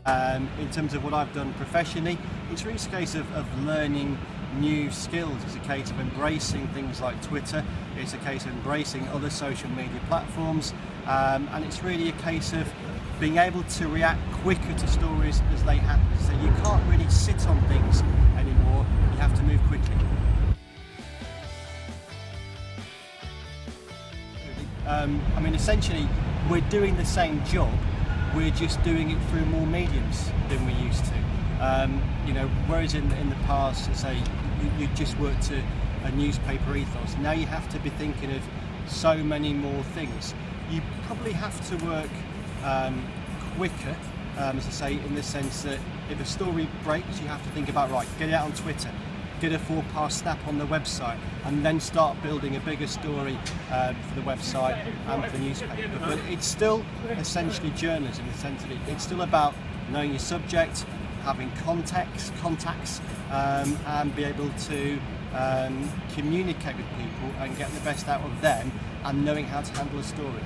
In terms of what I've done professionally, it's really a case of learning new skills. It's a case of embracing things like Twitter. It's a case of embracing other social media platforms, and it's really a case of being able to react quicker to stories as they happen. So you can't really sit on things anymore. You have to move quickly. I mean, essentially, we're doing the same job. We're just doing it through more mediums than we used to. Whereas in the past, say, you just worked to a newspaper ethos. Now you have to be thinking of so many more things. You probably have to work quicker, as I say, in the sense that if a story breaks, you have to think about, right, get it out on Twitter, get a forecast snap on the website, and then start building a bigger story for the website and for the newspaper. But it's still essentially journalism in the sense that it's still about knowing your subject, having contacts, and be able to communicate with people and get the best out of them, and knowing how to handle a story.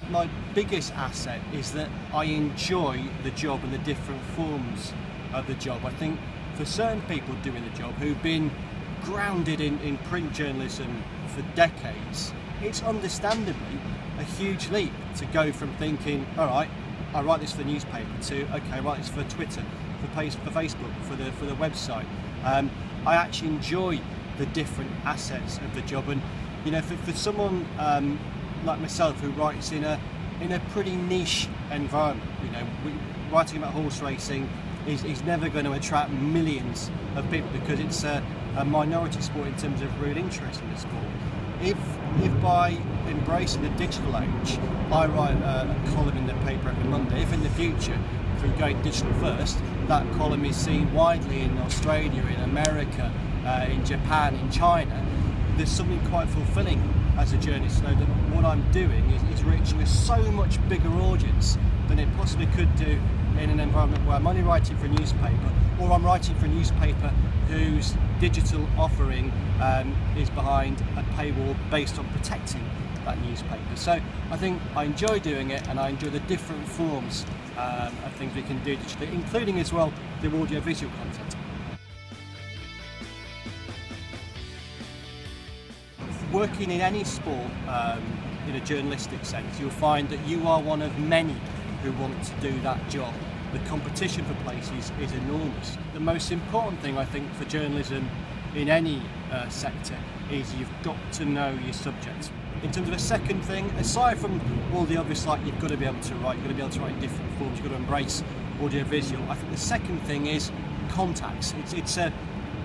My biggest asset is that I enjoy the job and the different forms of the job. I think for certain people doing the job who've been grounded in print journalism for decades, it's understandably a huge leap to go from thinking, all right, I write this for the newspaper, to, okay, I write this for Twitter, for Facebook, for the website. I actually enjoy the different assets of the job, and for someone like myself who writes in a pretty niche environment, writing about horse racing is never going to attract millions of people because it's a minority sport in terms of real interest in the sport. If by embracing the digital age, I write a column in the paper every Monday, if in the future, through going digital first, that column is seen widely in Australia, in America, in Japan, in China, there's something quite fulfilling as a journalist to know that what I'm doing is reaching a so much bigger audience than it possibly could do in an environment where I'm only writing for a newspaper, or I'm writing for a newspaper whose digital offering is behind a paywall based on protecting that newspaper. So I think I enjoy doing it, and I enjoy the different forms of things we can do digitally, including as well the audio-visual content. Working in any sport in a journalistic sense, you'll find that you are one of many who want to do that job. The competition for places is enormous. The most important thing, I think, for journalism in any sector is you've got to know your subject. In terms of a second thing, aside from all the obvious, like you've got to be able to write, you've got to be able to write in different forms, you've got to embrace audio-visual, I think the second thing is contacts.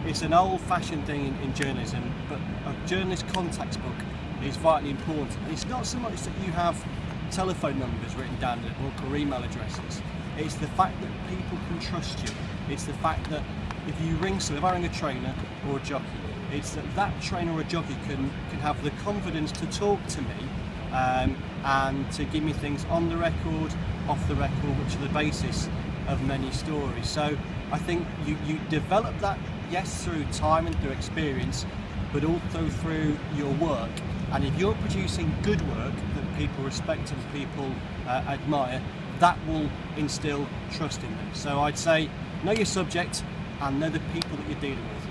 It's an old-fashioned thing in journalism, but a journalist contacts book is vitally important. And it's not so much that you have telephone numbers written down in a book or email addresses. It's the fact that people can trust you. It's the fact that if you ring someone, if I ring a trainer or a jockey, it's that trainer or a jockey can have the confidence to talk to me and to give me things on the record, off the record, which are the basis of many stories. So I think you develop that, yes, through time and through experience, but also through your work. And if you're producing good work that people respect and people admire, that will instill trust in them. So I'd say know your subject and know the people that you're dealing with.